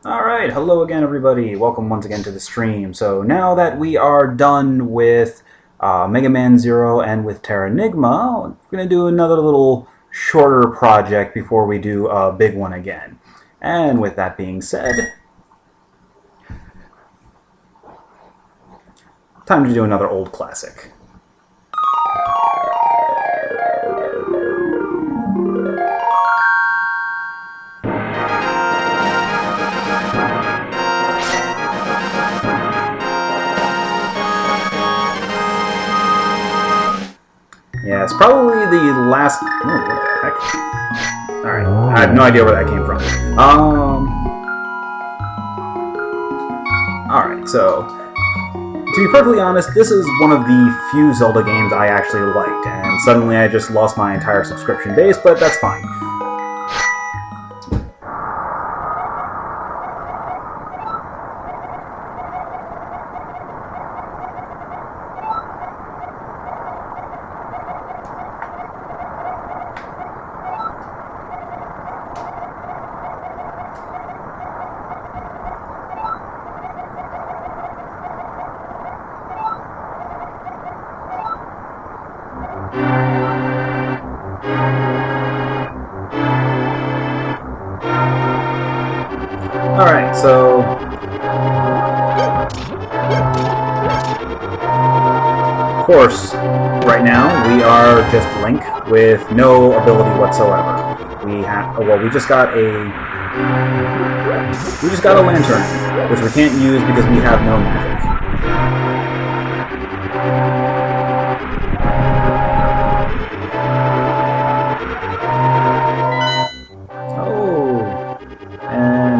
Alright, hello again everybody. Welcome once again to the stream. So now that we are done with Mega Man Zero and with Terranigma, we're going to do another little shorter project before we do a big one again. And with that being said, time to do another old classic. Yeah, it's probably the last... Oh, what the heck? Alright, I have no idea where that came from. Alright, so... To be perfectly honest, this is one of the few Zelda games I actually liked, and suddenly I just lost my entire subscription base, but that's fine. Alright, so... Of course, right now, we are just Link with no ability whatsoever. We just got a lantern, which we can't use because we have no magic.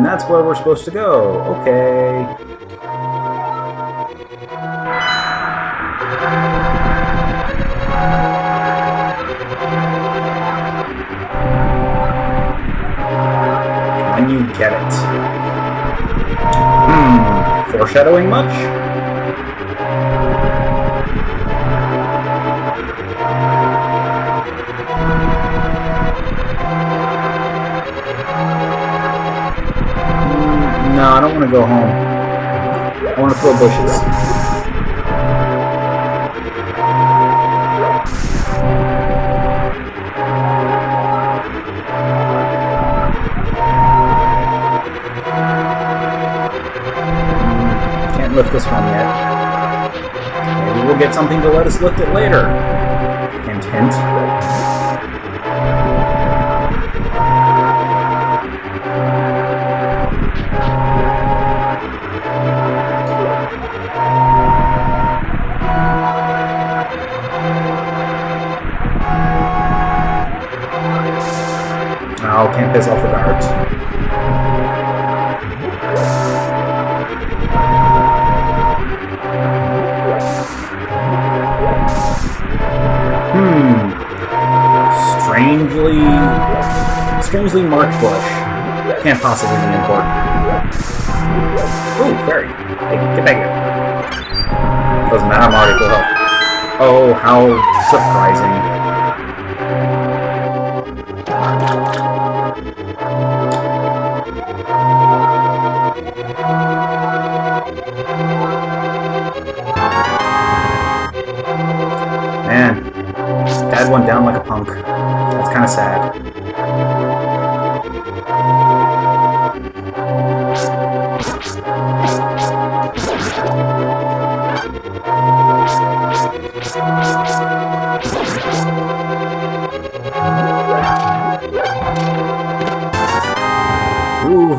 That's where we're supposed to go. Okay. When you get it. Foreshadowing much? No, I don't want to go home. I want to throw bushes. Can't lift this one yet. Maybe we'll get something to let us lift it later. Hint, hint. Oh, can't piss off the guards. Strangely marked bush. Can't possibly be important. Ooh, fairy. Hey, get back here. Doesn't matter, I'm already full health. Oh, how surprising. Man, Dad went down like a punk. That's kind of sad. Ooh,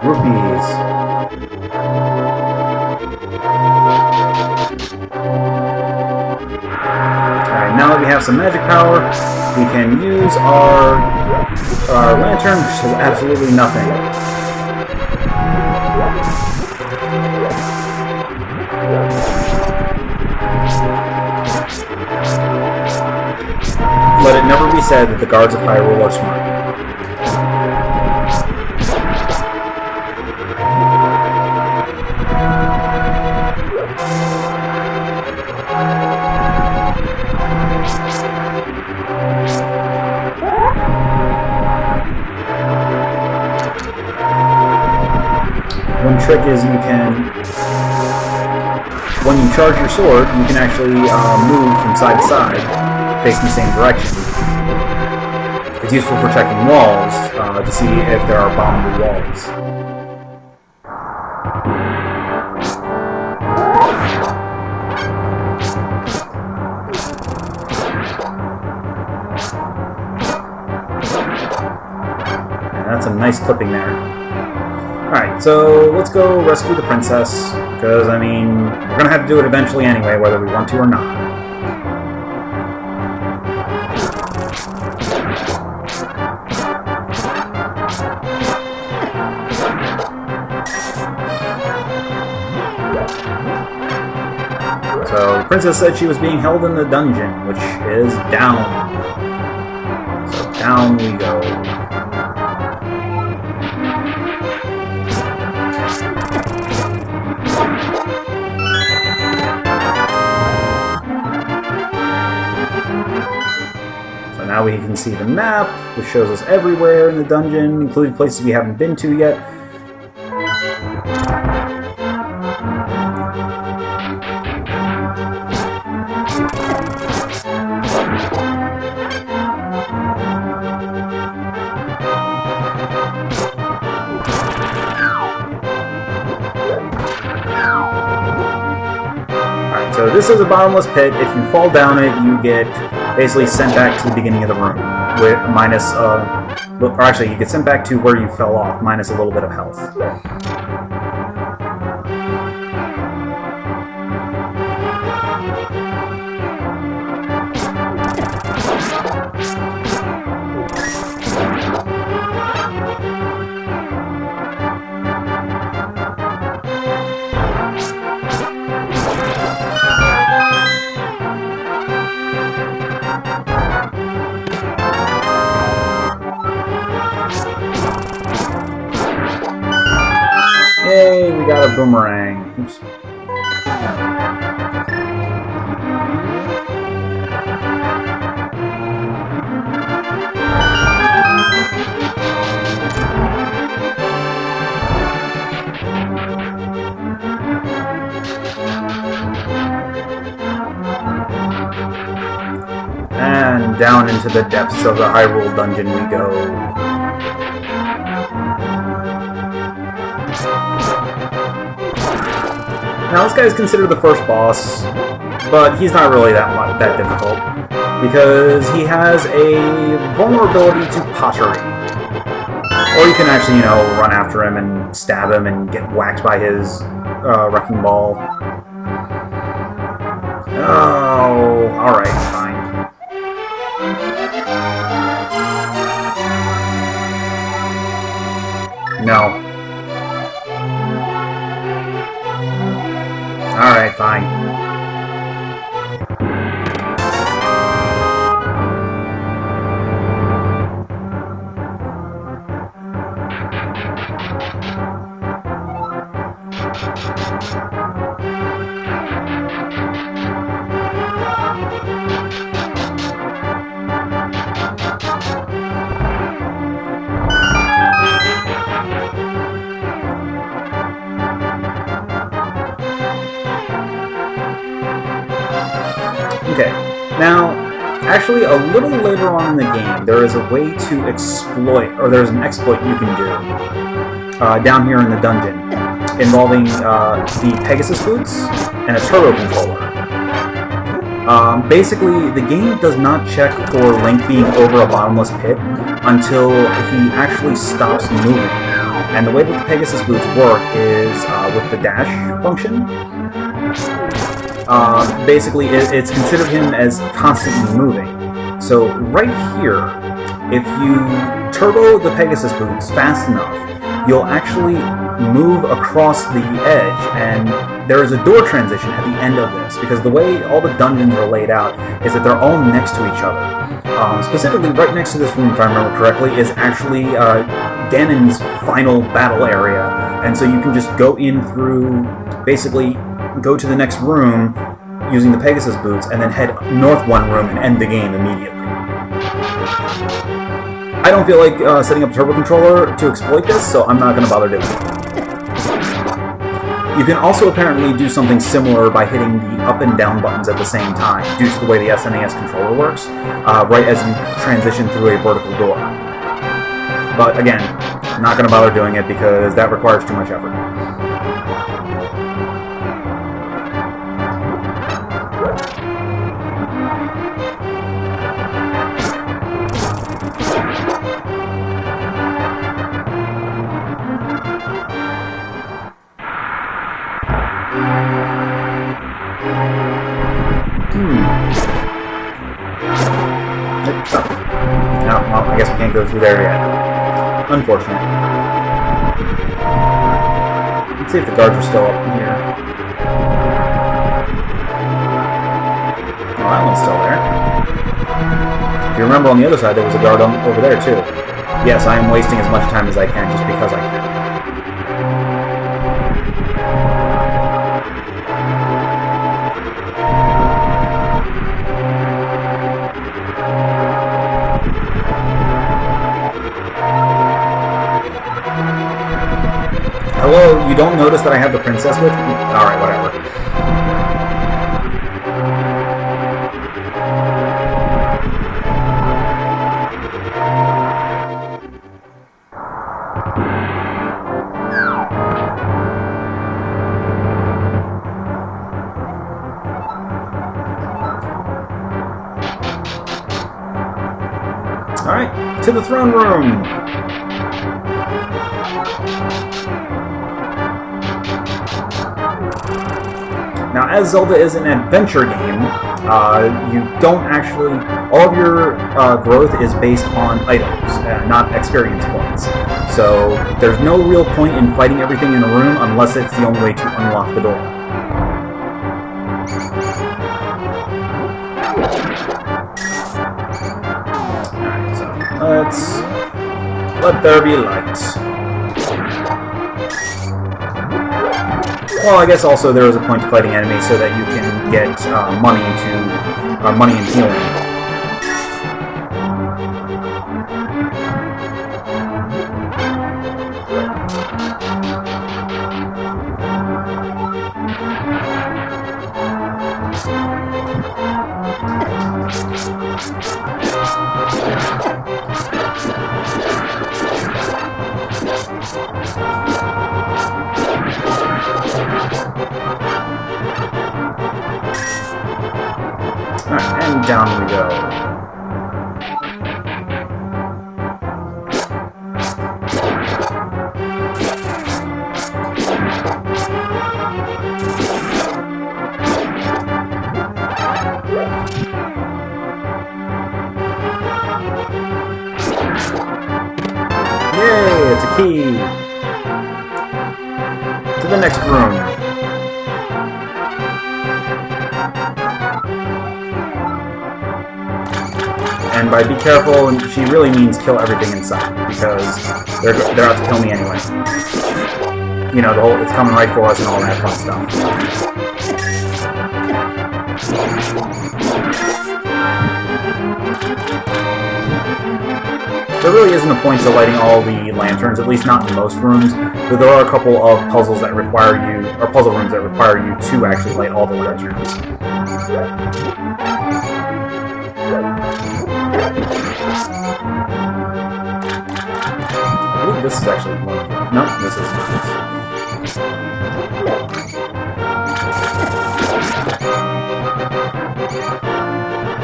rupees. Alright, now that we have some magic power, we can use our lantern, which does absolutely nothing. Let it never be said that the guards of Hyrule are smart. one trick is you can, when you charge your sword, you can actually move from side to side, facing the same direction. It's useful for checking walls to see if there are bombable walls. That's a nice clipping there. Alright, so let's go rescue the princess, because, I mean, we're going to have to do it eventually anyway, whether we want to or not. So, the princess said she was being held in the dungeon, which is down. So, down we go. Now we can see the map, which shows us everywhere in the dungeon, including places we haven't been to yet. Alright, so this is a bottomless pit. If you fall down it, you get basically sent back to the beginning of the room, with minus, or actually, you get sent back to where you fell off, minus a little bit of health. Yay, we got a boomerang. Oops. And down into the depths of the Hyrule dungeon we go. Now this guy is considered the first boss, but he's not really that difficult, because he has a vulnerability to pottery. Or you can actually, you know, run after him and stab him and get whacked by his wrecking ball. Oh, alright, fine. No. Alright, fine. Okay, now, actually a little later on in the game, there is a way to exploit, or there's an exploit you can do down here in the dungeon, involving the Pegasus boots and a turbo controller. Basically, the game does not check for Link being over a bottomless pit until he actually stops moving. And the way that the Pegasus boots work is with the dash function. Basically, it's considered him as constantly moving. So right here, if you turbo the Pegasus boots fast enough, you'll actually move across the edge, and there is a door transition at the end of this, because the way all the dungeons are laid out is that they're all next to each other. Specifically, right next to this room, if I remember correctly, is actually Ganon's final battle area, and so you can just go in through, basically, go to the next room using the Pegasus boots, and then head north one room and end the game immediately. I don't feel like setting up a turbo controller to exploit this, so I'm not going to bother doing it. You can also apparently do something similar by hitting the up and down buttons at the same time, due to the way the SNES controller works, right as you transition through a vertical door. But again, not going to bother doing it because that requires too much effort. No, well, I guess we can't go through there yet. Unfortunate. Let's see if the guards are still up here. Oh, that one's still there. If you remember, on the other side, there was a guard over there, too. Yes, I am wasting as much time as I can just because I can. Hello, you don't notice that I have the princess with me? Alright, whatever. Alright, to the throne room! Now, as Zelda is an adventure game, you don't actually... all of your growth is based on items, not experience points. So, there's no real point in fighting everything in a room unless it's the only way to unlock the door. Alright, so let's... let there be light. Well, I guess also there is a point to fighting enemies so that you can get money and healing. Alright, and down we go. Yay, it's a key! To the next room. And by be careful, she really means kill everything inside, because they're out to kill me anyway. You know, the whole it's coming right for us and all that fun stuff. There really isn't a point to lighting all the lanterns, at least not in most rooms, but there are a couple of puzzles that require you, or puzzle rooms that require you to actually light all the lanterns. I believe this is actually one of them. No, this is not.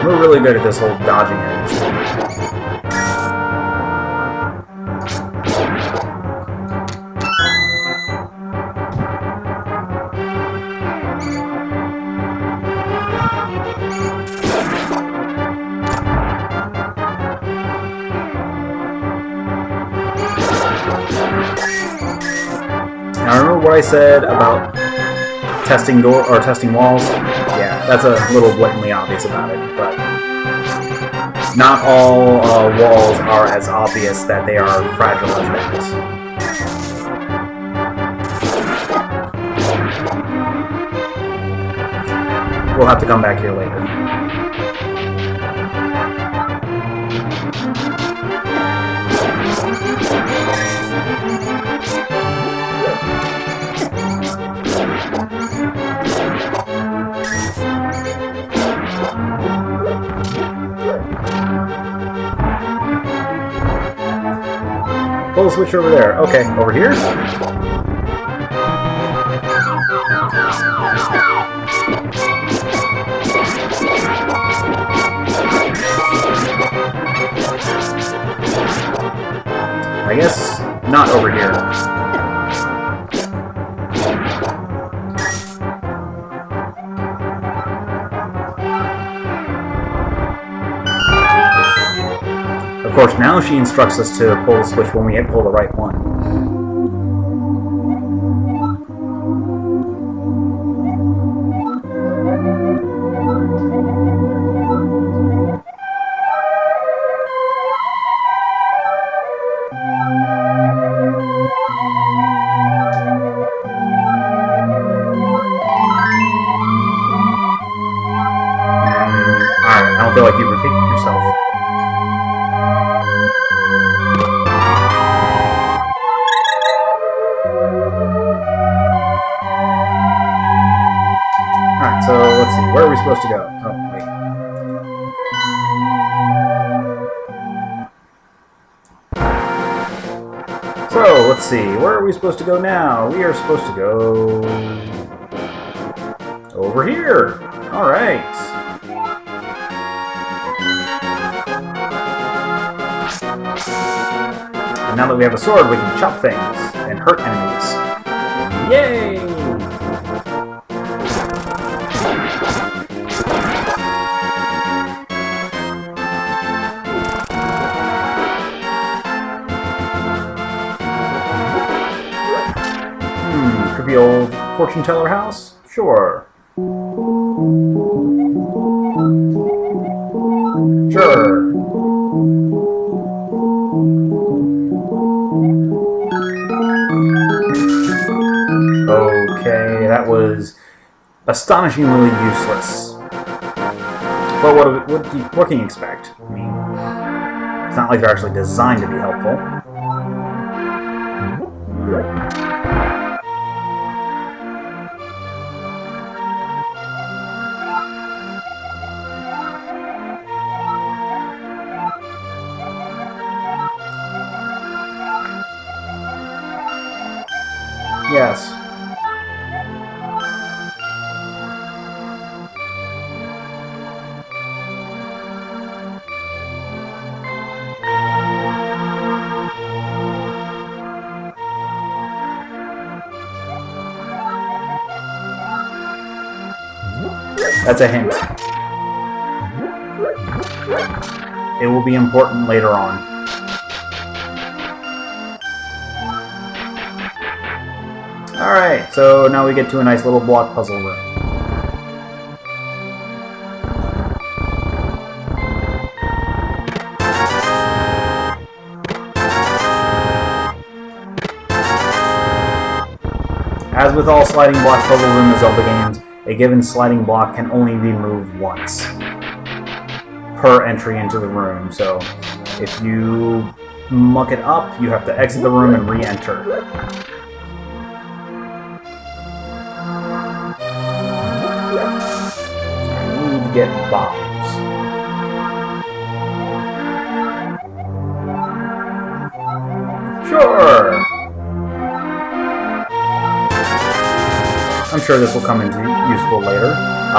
We're really good at this whole dodging enemies thing. Now remember what I said about testing walls? Yeah, that's a little blatantly obvious about it, but not all walls are as obvious that they are fragile as that. We'll have to come back here later. pull the switch over there. Okay, over here? I guess not over here. Of course, now she instructs us to pull the switch when we pull the right one. Alright, I don't feel like you've repeated yourself. Alright, so let's see, where are we supposed to go? Oh, wait. So, let's see, where are we supposed to go now? We are supposed to go over here. Alright. And now that we have a sword, we can chop things and hurt enemies. Yay! Creepy old fortune teller house? Sure. Sure. Okay, that was astonishingly useless. But what can you expect? I mean, it's not like they're actually designed to be helpful. Yes. That's a hint. It will be important later on. Alright, so now we get to a nice little block puzzle room. As with all sliding block puzzles in the Zelda games, a given sliding block can only be moved once per entry into the room, so if you muck it up, you have to exit the room and re-enter. Get bombs. Sure! I'm sure this will come in useful later.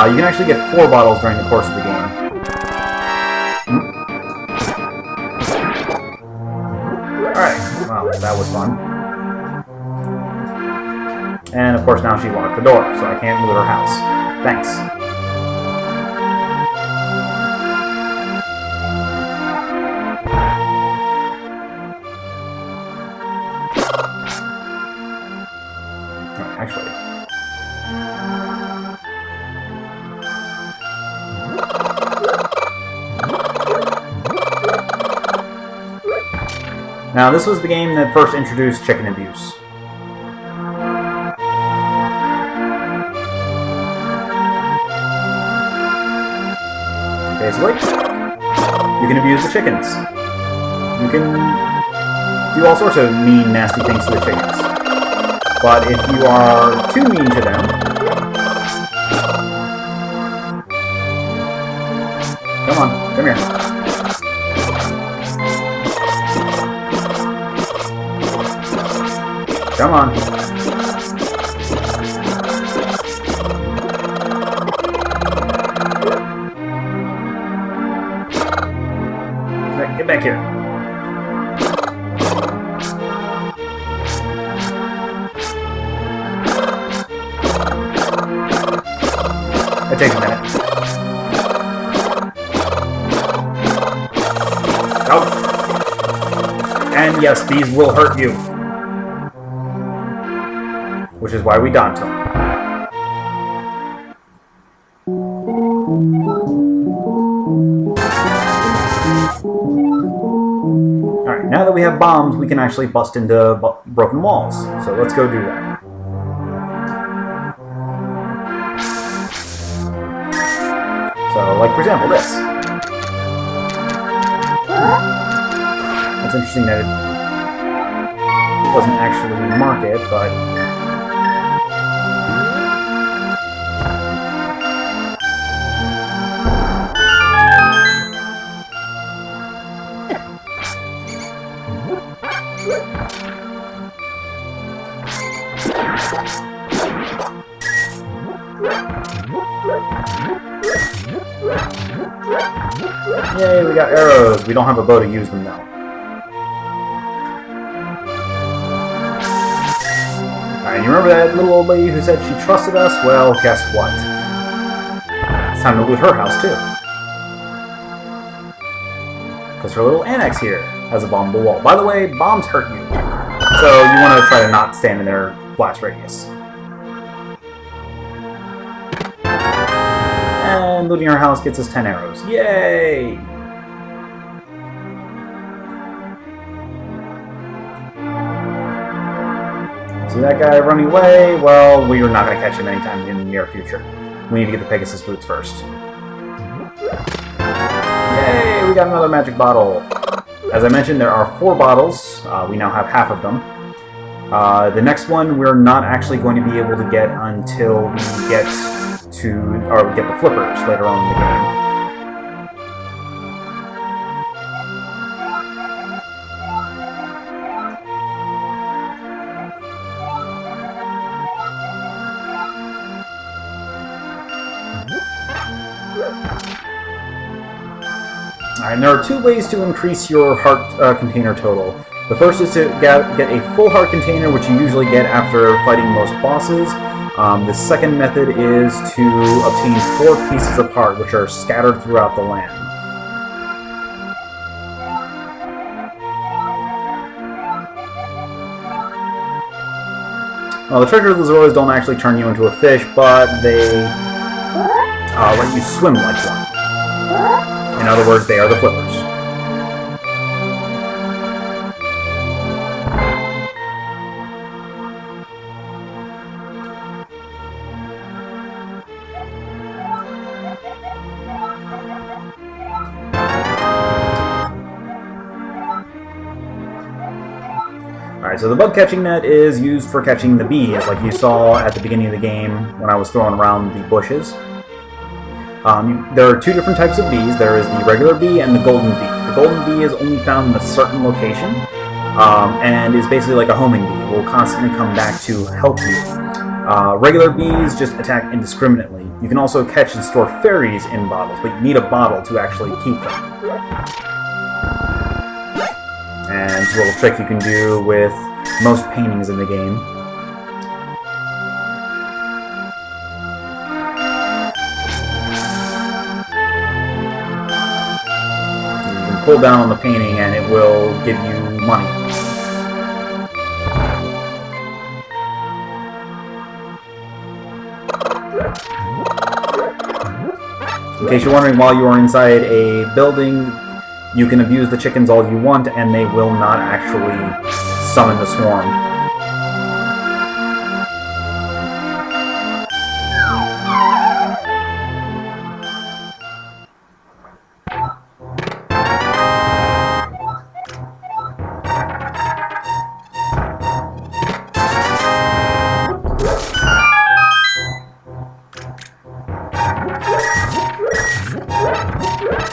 You can actually get 4 bottles during the course of the game. Alright, well, that was fun. And of course now she locked the door, so I can't loot her house. Thanks. Actually. Now, this was the game that first introduced chicken abuse. Basically, you can abuse the chickens. You can do all sorts of mean, nasty things to the chickens. But if you are too mean to them, come on, come here. Come on. Get back here. It takes a minute. Oh. And yes, these will hurt you. Which is why we daunt them. Alright, now that we have bombs, we can actually bust into broken walls. So let's go do that. So, like for example, this. It's interesting that it doesn't actually mark it, but... Yay, we got arrows. We don't have a bow to use them now. Alright, you remember that little old lady who said she trusted us? Well, guess what? It's time to loot her house, too. Because her little annex here has a bombable wall. By the way, bombs hurt you. So you want to try to not stand in their blast radius. And looting our house gets us 10 arrows. Yay! See that guy running away? Well, we're not going to catch him anytime in the near future. We need to get the Pegasus boots first. Yay! We got another magic bottle. As I mentioned, there are 4 bottles. We now have half of them. The next one we're not actually going to be able to get until we get the flippers later on in the game. Alright, there are 2 ways to increase your heart container total. The first is to get a full heart container, which you usually get after fighting most bosses. The second method is to obtain 4 pieces of heart, which are scattered throughout the land. Well, the treasure Lazoras don't actually turn you into a fish, but they let you swim like one. In other words, they are the flippers. Alright, so the bug catching net is used for catching the bees, like you saw at the beginning of the game when I was throwing around the bushes. There are 2 different types of bees. There is the regular bee and the golden bee. The golden bee is only found in a certain location, and is basically like a homing bee. It will constantly come back to help you. Regular bees just attack indiscriminately. You can also catch and store fairies in bottles, but you need a bottle to actually keep them. And it's a little trick you can do with most paintings in the game. Pull down on the painting and it will give you money. In case you're wondering, while you are inside a building, you can abuse the chickens all you want and they will not actually summon the swarm.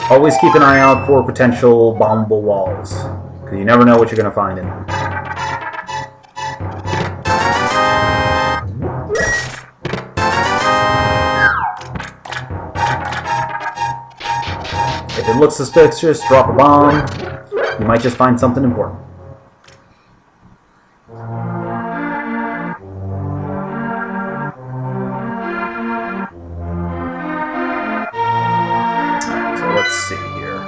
Always keep an eye out for potential bombable walls, because you never know what you're going to find in them. it looks suspicious, drop a bomb. You might just find something important. So let's see here.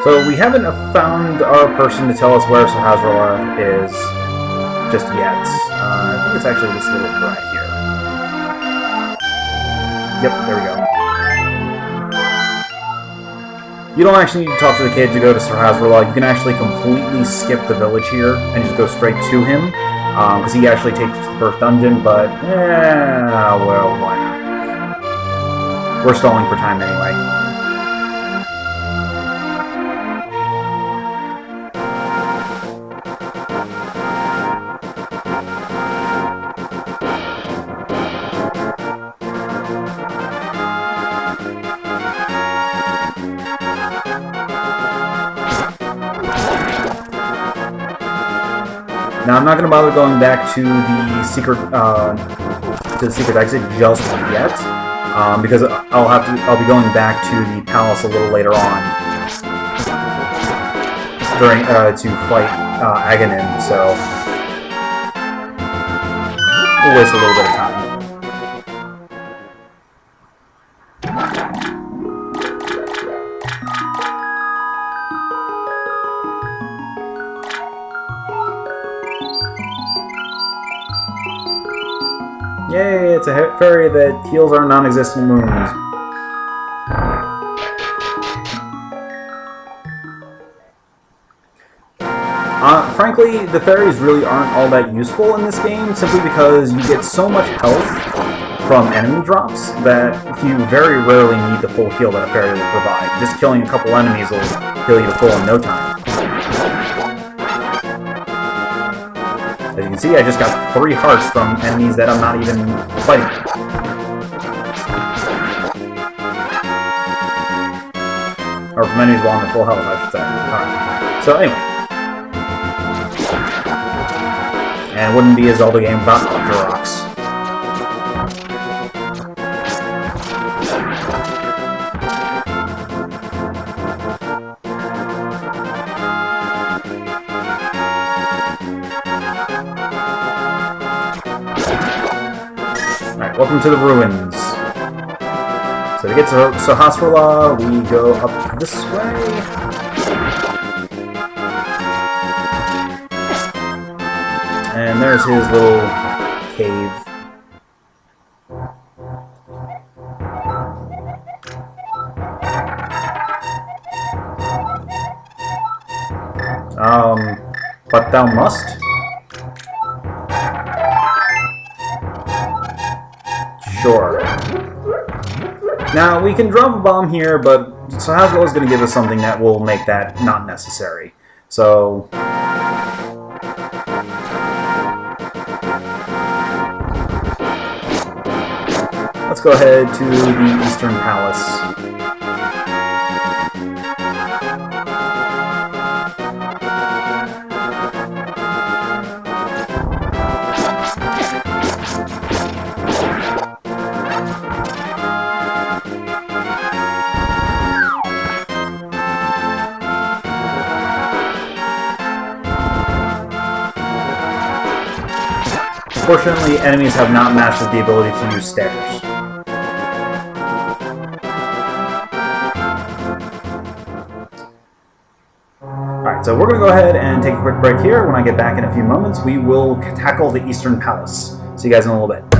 So we haven't found our person to tell us where Sahasrahla is just yet. I think it's actually this little guy here. Yep, there we go. You don't actually need to talk to the kid to go to Sahasrahla. You can actually completely skip the village here and just go straight to him, because he actually takes the first dungeon, but, well, why not? We're stalling for time anyway. Now, I'm not going to bother going back to the secret exit just yet, because I'll be going back to the palace a little later on during to fight Aghanim, so we'll waste a little bit of time. Yay, it's a fairy that heals our non-existent wounds. Frankly, the fairies really aren't all that useful in this game, simply because you get so much health from enemy drops that you very rarely need the full heal that a fairy will provide. Just killing a couple enemies will heal you to full in no time. As you can see, I just got 3 hearts from enemies that I'm not even fighting. Or from enemies along the full health, I should say. Alright. So anyway. And it wouldn't be a Zelda game without rocks. Welcome to the ruins. So to get to Sahasrahla, we go up this way. And there's his little cave. But thou must. Sure. Now, we can drop a bomb here, but Sahasrahla is going to give us something that will make that not necessary. So let's go ahead to the Eastern Palace. Fortunately, enemies have not mastered the ability to use stairs. Alright, so we're going to go ahead and take a quick break here. When I get back in a few moments, we will tackle the Eastern Palace. See you guys in a little bit.